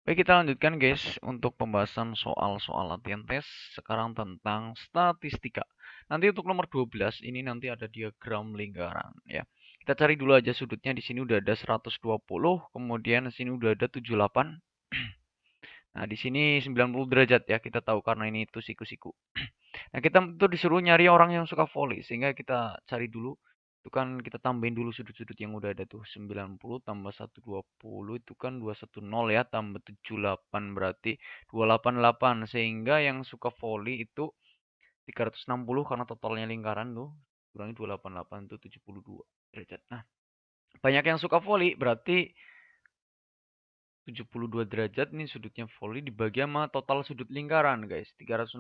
Baik, kita lanjutkan guys untuk pembahasan soal-soal latihan tes sekarang tentang statistika. Nanti untuk nomor 12 ini nanti ada diagram lingkaran ya. Kita cari dulu aja sudutnya. Di sini udah ada 120, kemudian di sini udah ada 78. Nah, di sini 90 derajat ya. Kita tahu karena ini itu siku-siku. Nah, kita tuh disuruh nyari orang yang suka volley sehingga kita cari dulu. Itu kan kita tambahin dulu sudut-sudut yang udah ada tuh. 90 tambah 120 itu kan 210 ya, tambah 78 berarti 288. Sehingga yang suka volley itu 360 karena totalnya lingkaran tuh. Kurangi 288 itu 72 derajat. Nah, banyak yang suka volley berarti 72 derajat nih sudutnya volley dibagi sama total sudut lingkaran guys, 360.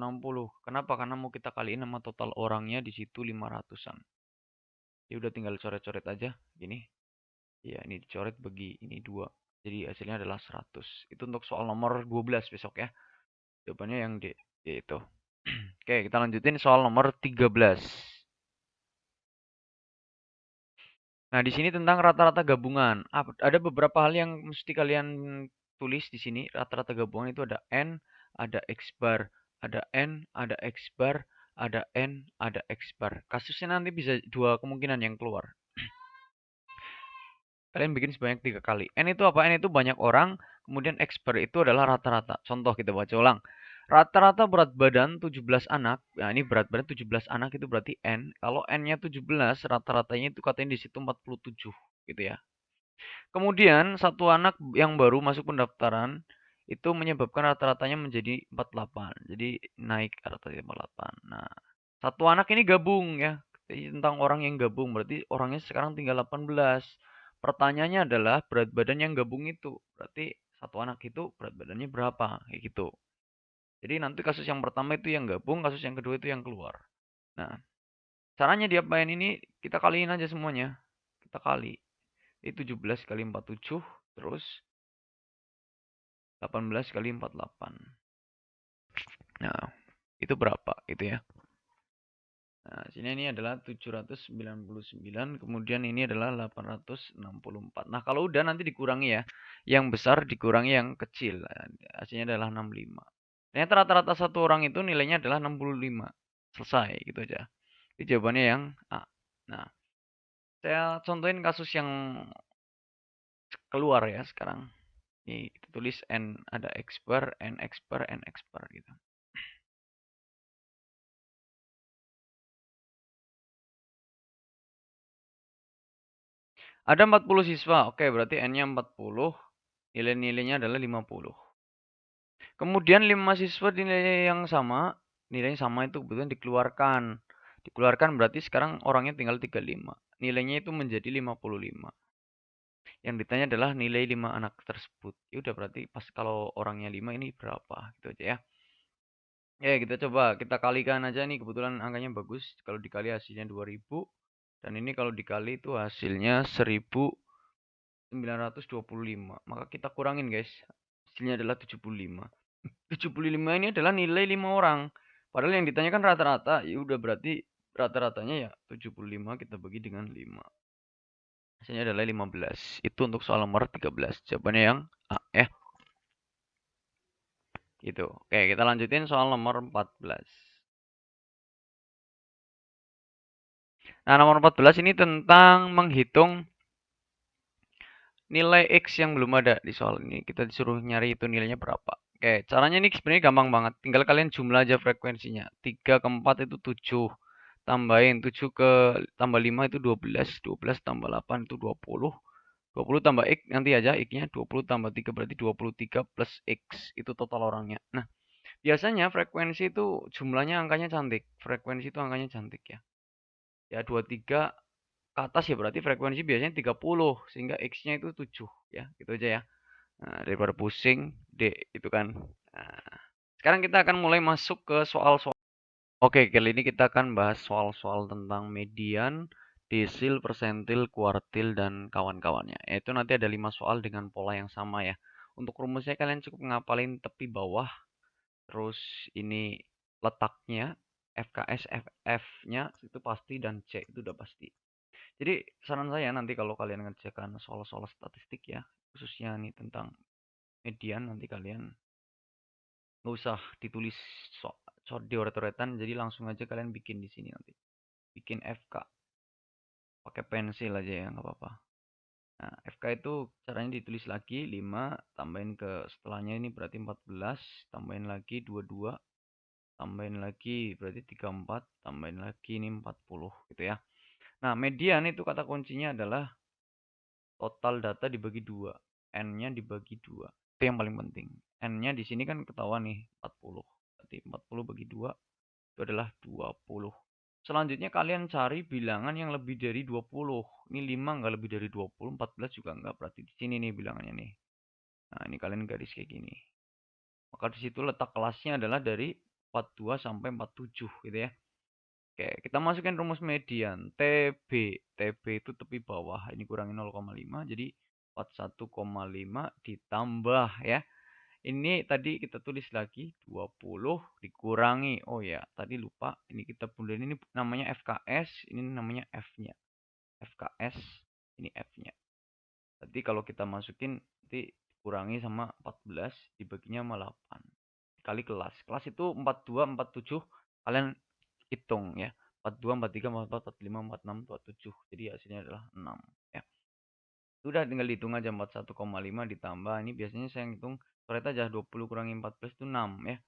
Kenapa? Karena mau kita kaliin sama total orangnya di situ 500-an. Ya udah tinggal coret-coret aja gini. Ya, ini dicoret bagi ini 2. Jadi hasilnya adalah 100. Itu untuk soal nomor 12 besok ya. Jawabannya yang D itu. Oke, kita lanjutin soal nomor 13. Nah, di sini tentang rata-rata gabungan. Ada beberapa hal yang mesti kalian tulis di sini. Rata-rata gabungan itu ada N, ada X bar, ada N, ada X bar, ada N, ada X bar. Kasusnya nanti bisa dua kemungkinan yang keluar. Kalian bikin sebanyak 3 kali. N itu apa? N itu banyak orang. Kemudian X bar itu adalah rata-rata. Contoh kita baca ulang. Rata-rata berat badan 17 anak. Nah, ini berat badan 17 anak itu berarti N. Kalau N-nya 17, rata-ratanya itu katanya di situ 47 gitu ya. Kemudian satu anak yang baru masuk pendaftaran itu menyebabkan rata-ratanya menjadi 48. Jadi naik rata-rata 48. Nah, satu anak ini gabung ya. Jadi tentang orang yang gabung berarti orangnya sekarang tinggal 18. Pertanyaannya adalah berat badan yang gabung itu. Berarti satu anak itu berat badannya berapa? Kayak gitu. Jadi nanti kasus yang pertama itu yang gabung, kasus yang kedua itu yang keluar. Nah, caranya diapain ini kita kaliin aja semuanya. Kita kali. Ini 17 kali 47 terus 18 kali 48. Nah, itu berapa gitu ya. Nah, sini ini adalah 799, kemudian ini adalah 864. Nah, kalau udah nanti dikurangi ya. Yang besar dikurangi yang kecil. Nah, hasilnya adalah 65. Ternyata rata-rata satu orang itu nilainya adalah 65. Selesai gitu aja. Itu jawabannya yang A. Nah, saya contohin kasus yang keluar ya sekarang. Ini kita tulis N ada X bar, N X bar, N X bar gitu. Ada 40 siswa. Oke, berarti N-nya 40. Nilai-nilainya adalah 50. Kemudian 5 siswa nilai yang sama. Nilainya sama itu kebetulan dikeluarkan. Dikeluarkan berarti sekarang orangnya tinggal 35. Nilainya itu menjadi 55. Yang ditanya adalah nilai 5 anak tersebut. Ya udah berarti pas kalau orangnya 5 ini berapa gitu aja ya. Ya, kita coba kita kalikan aja nih, kebetulan angkanya bagus. Kalau dikali hasilnya 2000 dan ini kalau dikali itu hasilnya 1925. Maka kita kurangin guys. Hasilnya adalah 75. 75 ini adalah nilai 5 orang. Padahal yang ditanyakan rata-rata. Ya udah berarti rata-ratanya ya 75 kita bagi dengan 5. Hasilnya adalah 15. Itu untuk soal nomor 13. Jawabannya yang A ya. Gitu. Oke, kita lanjutin soal nomor 14. Nah, nomor 14 ini tentang menghitung nilai X yang belum ada di soal ini. Kita disuruh nyari itu nilainya berapa. Oke, caranya ini sebenarnya gampang banget. Tinggal kalian jumlah aja frekuensinya. 3 ke 4 itu 7. Tambahin 7 ke tambah 5 itu 12. 12 tambah 8 itu 20. 20 tambah X nanti aja X-nya. 20 tambah 3 berarti 23 plus X. Itu total orangnya. Nah, biasanya frekuensi itu jumlahnya angkanya cantik. Frekuensi itu angkanya cantik ya. Ya 23 ke atas ya berarti frekuensi biasanya 30 sehingga X-nya itu 7 ya. Gitu aja ya. Nah, daripada pusing D itu kan. Nah, sekarang kita akan mulai masuk ke soal-soal. Oke, kali ini kita akan bahas soal-soal tentang median, desil, persentil, kuartil, dan kawan-kawannya. Yaitu nanti ada 5 soal dengan pola yang sama ya. Untuk rumusnya kalian cukup ngapalin tepi bawah. Terus ini letaknya, FKS, FF-nya itu pasti, dan C itu udah pasti. Jadi saran saya nanti kalau kalian ngerjakan soal-soal statistik ya, khususnya nih tentang median, nanti kalian nggak usah ditulis coret-coretan, jadi langsung aja kalian bikin di sini nanti. Bikin FK. Pakai pensil aja ya, nggak apa-apa. Nah, FK itu caranya ditulis lagi 5, tambahin ke setelahnya ini berarti 14, tambahin lagi 22, tambahin lagi berarti 34, tambahin lagi ini 40 gitu ya. Nah, median itu kata kuncinya adalah total data dibagi 2. N-nya dibagi 2. Itu yang paling penting. N-nya di sini kan ketahuan nih 40. Berarti 40 bagi 2 itu adalah 20. Selanjutnya kalian cari bilangan yang lebih dari 20. Ini 5 nggak lebih dari 20, 14 juga nggak. Berarti di sini nih bilangannya nih. Nah, ini kalian garis kayak gini. Maka di situ letak kelasnya adalah dari 42 sampai 47 gitu ya. Oke, kita masukin rumus median. TB. TB itu tepi bawah. Ini kurangi 0,5. Jadi 41,5 ditambah ya. Ini tadi kita tulis lagi 20 dikurangi. Oh ya, tadi lupa. Ini kita bundarin, ini namanya FKS. Ini namanya F-nya. FKS. Ini F-nya. Tadi kalau kita masukin, nanti dikurangi sama 14. Dibaginya sama 8. Kali kelas. Kelas itu 42, 47. Kalian hitung ya. 42, 43, 44, 45, 46, 47. Jadi hasilnya adalah 6 ya. Sudah tinggal dihitung aja 41,5 ditambah. Ini biasanya saya hitung coret aja 20 kurangi 14 itu 6 ya.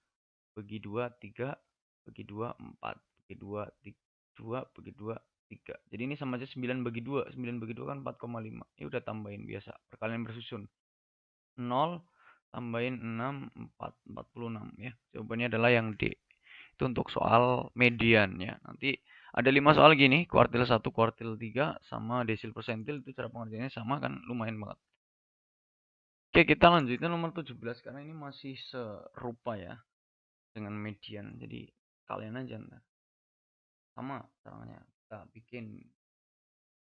Bagi 2 3, bagi 2 4, bagi 2 2, bagi 2 3. Jadi ini sama aja 9 bagi 2. 9 bagi 2 kan 4,5. Ya udah tambahin biasa. Perkalian bersusun. 0 tambahin 6 4 46 ya. Jawabannya adalah yang D. Itu untuk soal median ya. Nanti ada 5 soal gini, kuartil 1, kuartil 3 sama desil persentil, itu cara pengerjaannya sama kan, lumayan banget. Oke, kita lanjutkan nomor 17 karena ini masih serupa ya dengan median. Jadi kalian aja ntar. Sama caranya kita bikin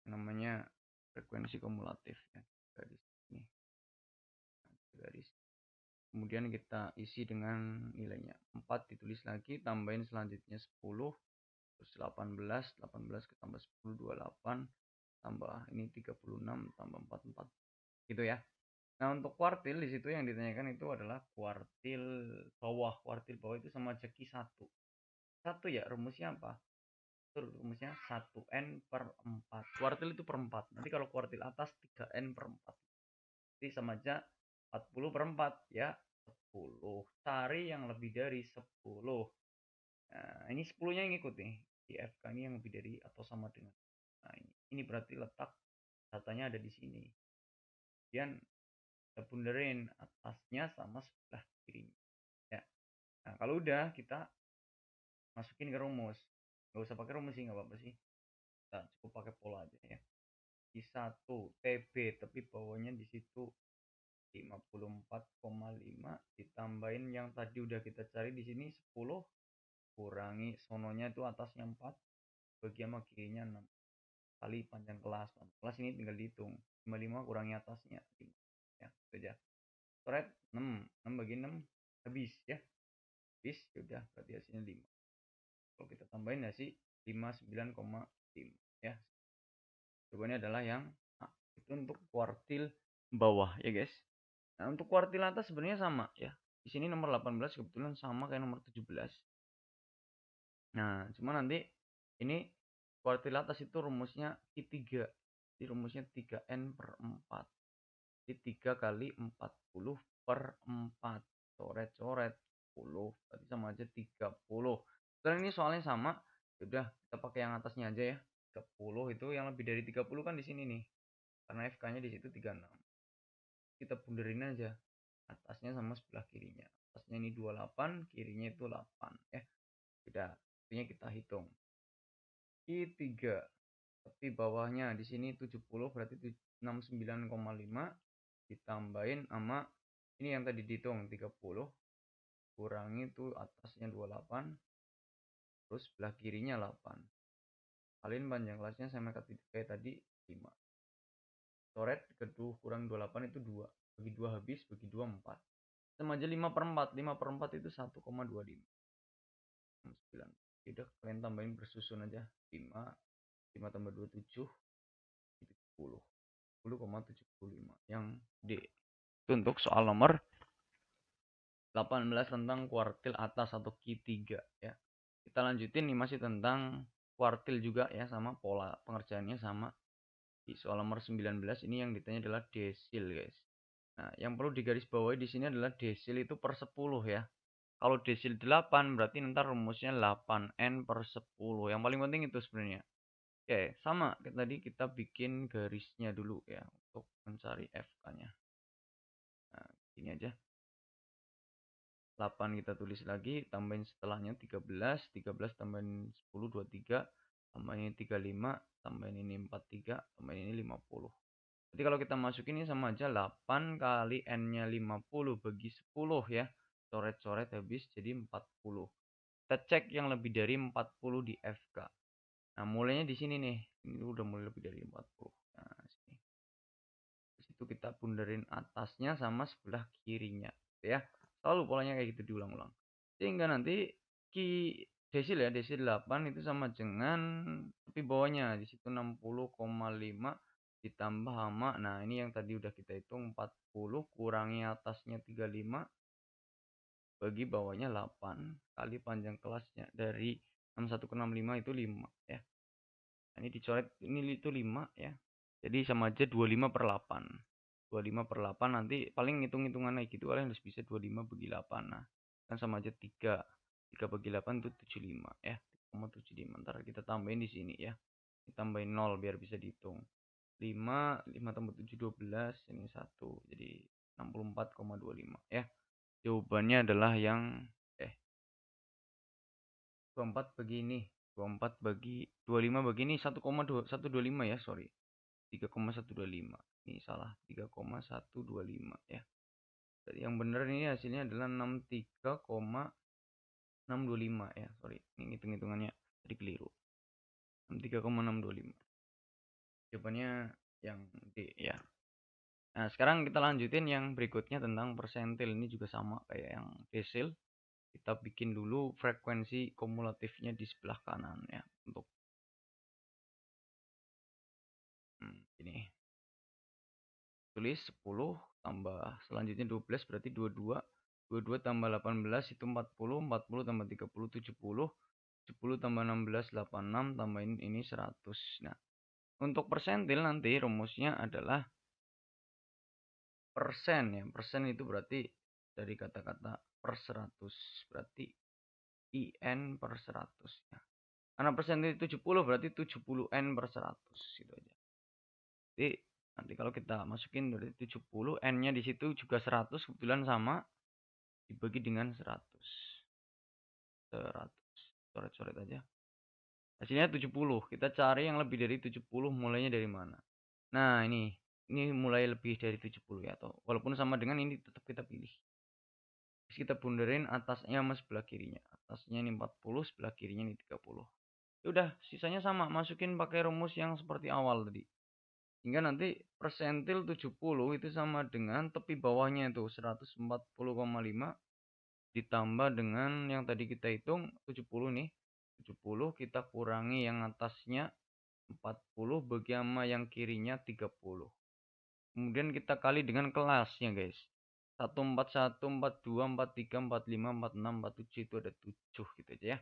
namanya frekuensi kumulatif ya. Garis ini. Garis. Kemudian kita isi dengan nilainya. 4 ditulis lagi, tambahin selanjutnya 10. Terus 18 ketambah 10 28 tambah ini 36 tambah 44 gitu ya. Nah, untuk kuartil di situ yang ditanyakan itu adalah kuartil bawah. Kuartil bawah itu sama aja Q1. 1 ya, rumusnya apa? Itu rumusnya 1N per 4. Kuartil itu per 4. Nanti kalau kuartil atas 3N per 4. Jadi sama aja 40 per 4 ya. 10. Cari yang lebih dari 10. Nah, ini 10-nya yang ikut nih. Di FK ini yang lebih dari atau sama dengan. Nah, ini berarti letak datanya ada di sini. Kemudian kita bundarin atasnya sama sebelah kirinya. Ya. Nah, kalau udah kita masukin ke rumus. Nggak usah pakai rumus sih, nggak apa-apa sih. Kita cukup pakai pola aja ya. Di 1 TB tapi bawahnya di situ 54,5 ditambahin yang tadi udah kita cari di sini 10 kurangi sononya itu atasnya 4 bagi sama kirinya 6 kali panjang kelas. Kelas ini tinggal dihitung. 55 kurangi atasnya 5. Ya, itu aja. Coret 6. 6 bagi 6 habis ya. Habis sudah berarti hasilnya 5. Kalau kita tambahin hasil 59,5 ya. Jawabannya adalah yang A. Itu untuk kuartil bawah ya, guys. Nah, untuk kuartil atas sebenarnya sama ya. Di sini nomor 18 kebetulan sama kayak nomor 17. Nah, cuma nanti ini kuartil atas itu rumusnya I3. Jadi rumusnya 3N per 4. Jadi 3 kali 40 per 4. Coret-coret 10. Berarti sama aja 30. Sekarang ini soalnya sama. Sudah, kita pakai yang atasnya aja ya. 30 itu yang lebih dari 30 kan di sini nih. Karena FK-nya di situ 36. Kita bundarin aja. Atasnya sama sebelah kirinya. Atasnya ini 28, kirinya itu 8 ya. Sudah, artinya kita hitung. I3 tapi bawahnya di sini 70 berarti 69,5 ditambahin sama ini yang tadi dihitung 30 kurangi itu atasnya 28 terus sebelah kirinya 8 kalian panjang kelasnya sama kayak tadi 5 coret kedua kurang 28 itu 2 bagi 2 habis bagi 2 4 sama aja 5 per 4 5 per 4 itu 1,25 9 udah kalian tambahin bersusun aja 5 tambah 27 itu 10 10,75 yang D. Itu untuk soal nomor 18 tentang kuartil atas atau Q3 ya. Kita lanjutin nih masih tentang kuartil juga ya, sama pola pengerjaannya sama. Di soal nomor 19 ini yang ditanya adalah desil, guys. Nah, yang perlu digarisbawahi di sini adalah desil itu per 10 ya. Kalau desil 8 berarti nanti rumusnya 8n per 10. Yang paling penting itu sebenarnya. Oke, sama tadi kita bikin garisnya dulu ya untuk mencari FK-nya. Nah, ini aja. 8 kita tulis lagi, tambahin setelahnya 13, 13 tambahin 10, 23, tambahin ini 35, tambahin ini 43, tambahin ini 50. Jadi kalau kita masukin ini sama aja 8 kali N-nya 50 bagi 10 ya. Coret-coret habis jadi 40. Kita cek yang lebih dari 40 di FK. Nah, mulainya di sini nih. Ini udah mulai lebih dari 40. Nah, sini. Di situ kita bundarin atasnya sama sebelah kirinya, ya. Selalu polanya kayak gitu diulang-ulang. Sehingga nanti desil ya, desil 8 itu sama dengan tepi bawahnya di situ 60,5 ditambah sama, nah ini yang tadi udah kita hitung 40 kurangi atasnya 35 bagi bawahnya 8 kali panjang kelasnya dari 61 ke 65 itu 5 ya. Nah, ini dicoret ini itu 5 ya. Jadi sama aja 25 per 8. 25 per 8 nanti paling hitung-hitungan kayak gitu kalian harus bisa 25 bagi 8. Nah, kan sama aja 3. 3 bagi 8 itu 75 ya. 3,75. Ntar kita tambahin di sini ya. Ditambahin 0 biar bisa dihitung. 5 tambah 7 12, ini 1. Jadi 64,25 ya. Jawabannya adalah yang 24 bagi ini. 24 bagi 25 bagi ini 1,125 ya, sorry. 3,125. Ini salah, 3,125 ya. Jadi yang benar ini hasilnya adalah 63,625 ya, sorry. Ini hitung-hitungannya tadi keliru. 63,625. Jawabannya yang D ya. Nah, sekarang kita lanjutin yang berikutnya tentang persentil. Ini juga sama kayak yang desil. Kita bikin dulu frekuensi kumulatifnya di sebelah kanan ya. Untuk ini. Tulis 10 tambah selanjutnya 12 berarti 22. 22 tambah 18 itu 40. 40 tambah 30 70. 70 tambah 16 86 tambahin ini 100. Nah, untuk persentil nanti rumusnya adalah persen ya. Persen itu berarti dari kata-kata per 100. Berarti IN per 100 ya. Karena persentil 70 berarti 70N per 100 gitu aja. Jadi nanti kalau kita masukin dari 70, N-nya di situ juga 100 kebetulan sama dibagi dengan 100. 100. Coret-coret aja. Hasilnya 70. Kita cari yang lebih dari 70 mulainya dari mana? Nah, ini mulai lebih dari 70 ya, atau walaupun sama dengan ini tetap kita pilih. Terus kita bundarin atasnya sama sebelah kirinya. Atasnya ini 40, sebelah kirinya ini 30. Udah, sisanya sama, masukin pakai rumus yang seperti awal tadi. Hingga nanti persentil 70 itu sama dengan tepi bawahnya itu 140,5 ditambah dengan yang tadi kita hitung 70 nih. 70 kita kurangi yang atasnya 40 bagi sama yang kirinya 30. Kemudian kita kali dengan kelasnya, guys. 141, 42, 43, 45, 46, 47 itu ada 7 gitu aja ya.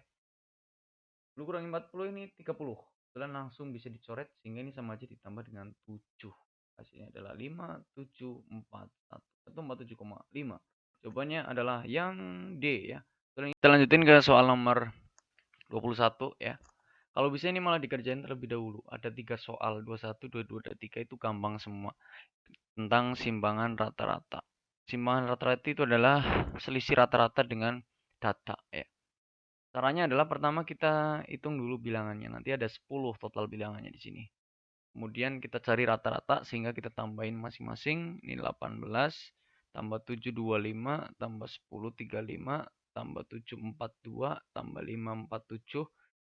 10 kurangi 40 ini 30. Kalian langsung bisa dicoret sehingga ini sama aja ditambah dengan 7. Hasilnya adalah 5, 7, 4, 1, 147,5. Jawabannya adalah yang D ya. Kita lanjutin ke soal nomor 21 ya. Kalau bisa ini malah dikerjain terlebih dahulu. Ada 3 soal, 21, 22, dan 3 itu gampang semua. Tentang simbangan rata-rata. Simbangan rata-rata itu adalah selisih rata-rata dengan data ya. Caranya adalah pertama kita hitung dulu bilangannya. Nanti ada 10 total bilangannya di sini. Kemudian kita cari rata-rata sehingga kita tambahin masing-masing. Ini 18 tambah 7 25 tambah 10 35 tambah 7 42 tambah 5 47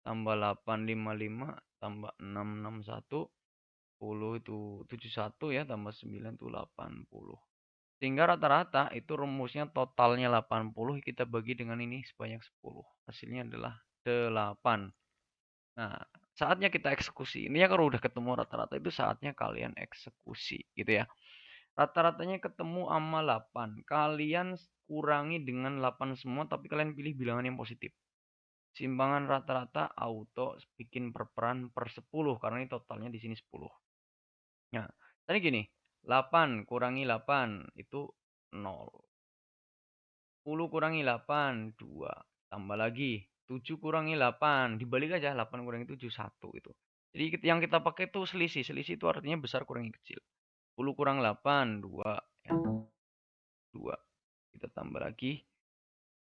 tambah 8 55 tambah 6 61 10 itu 71 ya, tambah 9 itu 80. Sehingga rata-rata itu rumusnya totalnya 80, kita bagi dengan ini sebanyak 10. Hasilnya adalah 8. Nah, saatnya kita eksekusi. Ini ya kalau udah ketemu rata-rata itu saatnya kalian eksekusi gitu ya. Rata-ratanya ketemu sama 8. Kalian kurangi dengan 8 semua, tapi kalian pilih bilangan yang positif. Simpangan rata-rata auto bikin perperan per 10, karena ini totalnya di sini 10. Nah, tadi gini, 8 kurangi 8 itu 0. 10 kurangi 8, 2. Tambah lagi, 7 kurangi 8. Dibalik aja, 8 kurangi 7, 1 itu. Jadi yang kita pakai itu selisih. Selisih itu artinya besar kurangi kecil. 10 kurang 8, 2. Ya. 2. Kita tambah lagi.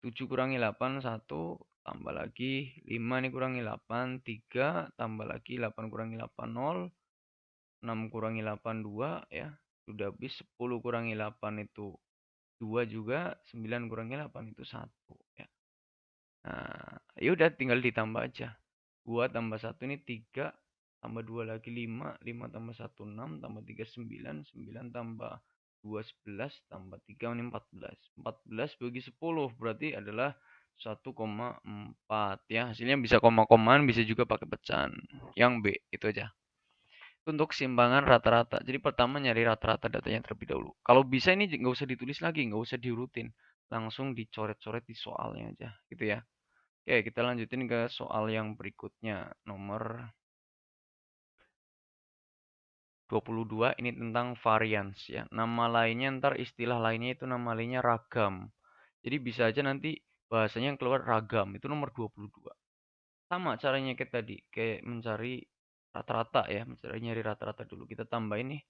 7 kurangi 8, 1. Tambah lagi. 5 ini kurangi 8, 3. Tambah lagi. 8 kurangi 8, 0. 6 kurangi 8, 2. Ya. Sudah habis. 10 kurangi 8 itu 2 juga. 9 kurangi 8 itu 1. Ya. Nah, yaudah tinggal ditambah aja. 2 tambah 1 ini 3. Tambah 2 lagi 5. 5 tambah 1, 6. Tambah 3, 9. 9 tambah 2, 11. Tambah 3 ini 14. 14 bagi 10 berarti adalah 1,4. Ya, hasilnya bisa koma-komaan, bisa juga pakai pecahan. Yang B, itu aja. Untuk simpangan rata-rata. Jadi pertama nyari rata-rata datanya terlebih dahulu. Kalau bisa ini nggak usah ditulis lagi, nggak usah diurutin. Langsung dicoret-coret di soalnya aja. Gitu ya. Oke, kita lanjutin ke soal yang berikutnya. Nomor 22, ini tentang variance ya. Nama lainnya ntar istilah lainnya itu nama lainnya ragam. Jadi bisa aja nanti bahasanya yang keluar ragam. Itu nomor 22. Sama caranya kayak tadi. Kayak mencari rata-rata ya. Nyari rata-rata dulu. Kita tambahin nih.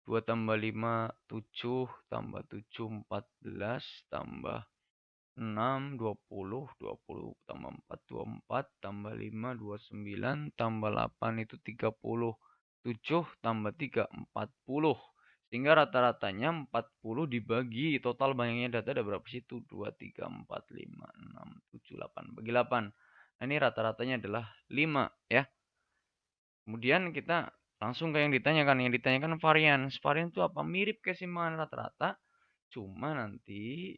2 tambah 5, 7. Tambah 7, 14. Tambah 6, 20, 20 tambah 4, 24, tambah 5, 29, tambah 8 itu 30, 7 tambah 3, 40. Sehingga rata-ratanya 40 dibagi, total banyaknya data ada berapa sih? Itu 2, 3, 4, 5, 6, 7, 8. Bagi 8. Nah, ini rata-ratanya adalah 5 ya. Kemudian kita langsung ke yang ditanyakan. Yang ditanyakan variance. Variance itu apa? Mirip kesimbangan rata-rata, cuma nanti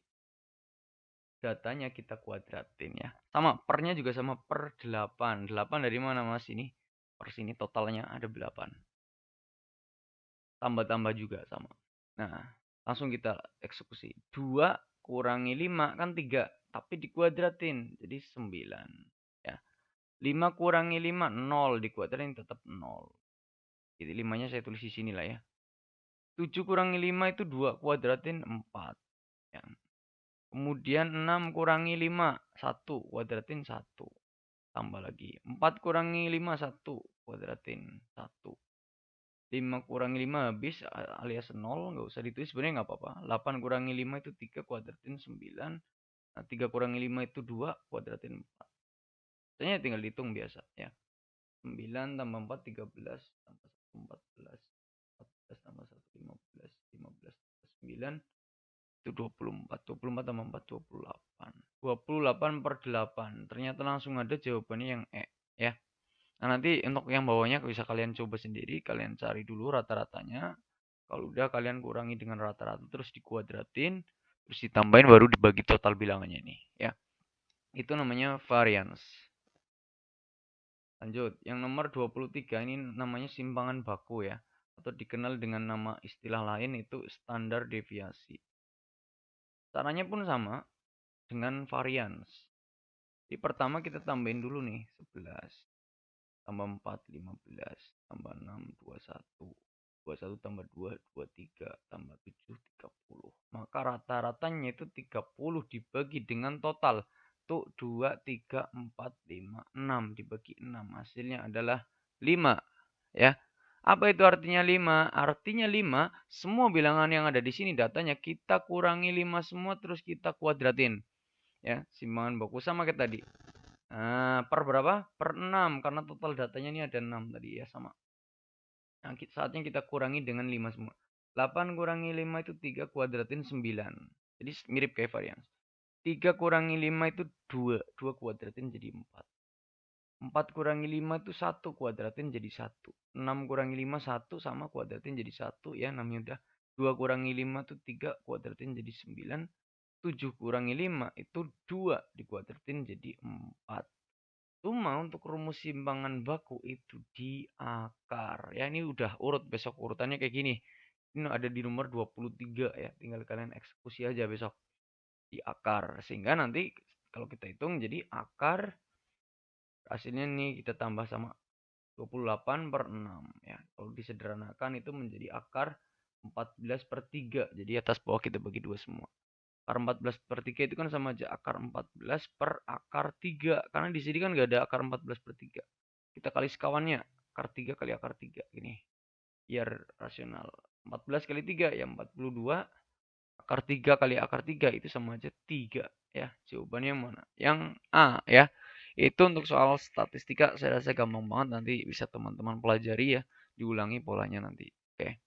datanya kita kuadratin ya. Sama, pernya juga sama per 8. 8 dari mana mas ini? Per sini totalnya ada 8. Tambah-tambah juga sama. Nah, langsung kita eksekusi. 2 kurangi 5 kan 3. Tapi dikuadratin. Jadi 9. Ya. 5 kurangi 5, 0. Dikuadratin tetap 0. Jadi 5-nya saya tulis di sini lah ya. 7 kurangi 5 itu 2. Kuadratin 4. Ya. Kemudian 6 kurangi 5, 1. Kuadratin 1. Tambah lagi. 4 kurangi 5, 1. Kuadratin 1. 5 kurangi 5 habis alias 0. Nggak usah ditulis. Sebenarnya nggak apa-apa. 8 kurangi 5 itu 3. Kuadratin 9. Nah, 3 kurangi 5 itu 2. Kuadratin 4. Sebenarnya tinggal dihitung biasa ya. 9 tambah 4, 13. Tambah 1, 14. 14 tambah 1, 15. 15 tambah 9. Itu 24. 24 tambah 4, 28. 28 per 8. Ternyata langsung ada jawabannya yang E. Ya. Nah, nanti untuk yang bawahnya bisa kalian coba sendiri. Kalian cari dulu rata-ratanya. Kalau udah kalian kurangi dengan rata-rata terus dikuadratin. Terus ditambahin baru dibagi total bilangannya ini. Ya. Itu namanya variance. Lanjut. Yang nomor 23 ini namanya simpangan baku ya. Atau dikenal dengan nama istilah lain itu standar deviasi. Caranya pun sama dengan variance. Jadi pertama kita tambahin dulu nih 11. Tambah 4, 15. Tambah 6, 21. 21 tambah 2, 23. Tambah 7, 30. Maka rata-ratanya itu 30 dibagi dengan total. Tuh 2, 3, 4, 5, 6. Dibagi 6. Hasilnya adalah 5. Ya. Apa itu artinya 5? Artinya 5, semua bilangan yang ada di sini datanya kita kurangi 5 semua terus kita kuadratin. Ya, simpangan baku sama kayak tadi. Nah, per berapa? Per 6. Karena total datanya ini ada 6 tadi ya, sama. Nah, saatnya kita kurangi dengan 5 semua. 8 kurangi 5 itu 3, kuadratin 9. Jadi mirip kayak variance. 3 kurangi 5 itu 2. 2 kuadratin jadi 4. 4 kurangi 5 itu 1. Kuadratin jadi 1. 6 kurangi 5, 1. Sama kuadratin jadi 1. Ya, namanya udah. 2 kurangi 5 itu 3. Kuadratin jadi 9. 7 kurangi 5 itu 2. Dikuadratin jadi 4. Cuma untuk rumus simpangan baku itu di akar. Ya ini udah urut, besok urutannya kayak gini. ini ada di nomor 23 ya. Tinggal kalian eksekusi aja besok di akar. Sehingga nanti kalau kita hitung jadi akar hasilnya nih kita tambah sama 28/6 ya. Kalau disederhanakan itu menjadi akar 14/3. Jadi atas bawah kita bagi 2 semua. Akar 14/3 itu kan sama aja akar 14 per akar 3. Karena di sini kan nggak ada akar 14/3. Kita kali sekawannya. Akar 3 kali akar 3. Gini. Biar rasional. 14 kali 3 ya 42. Akar 3 kali akar 3 itu sama aja 3. Ya, jawabannya mana? Yang A ya. Itu untuk soal statistika saya rasa gampang banget, nanti bisa teman-teman pelajari ya, diulangi polanya nanti. Oke.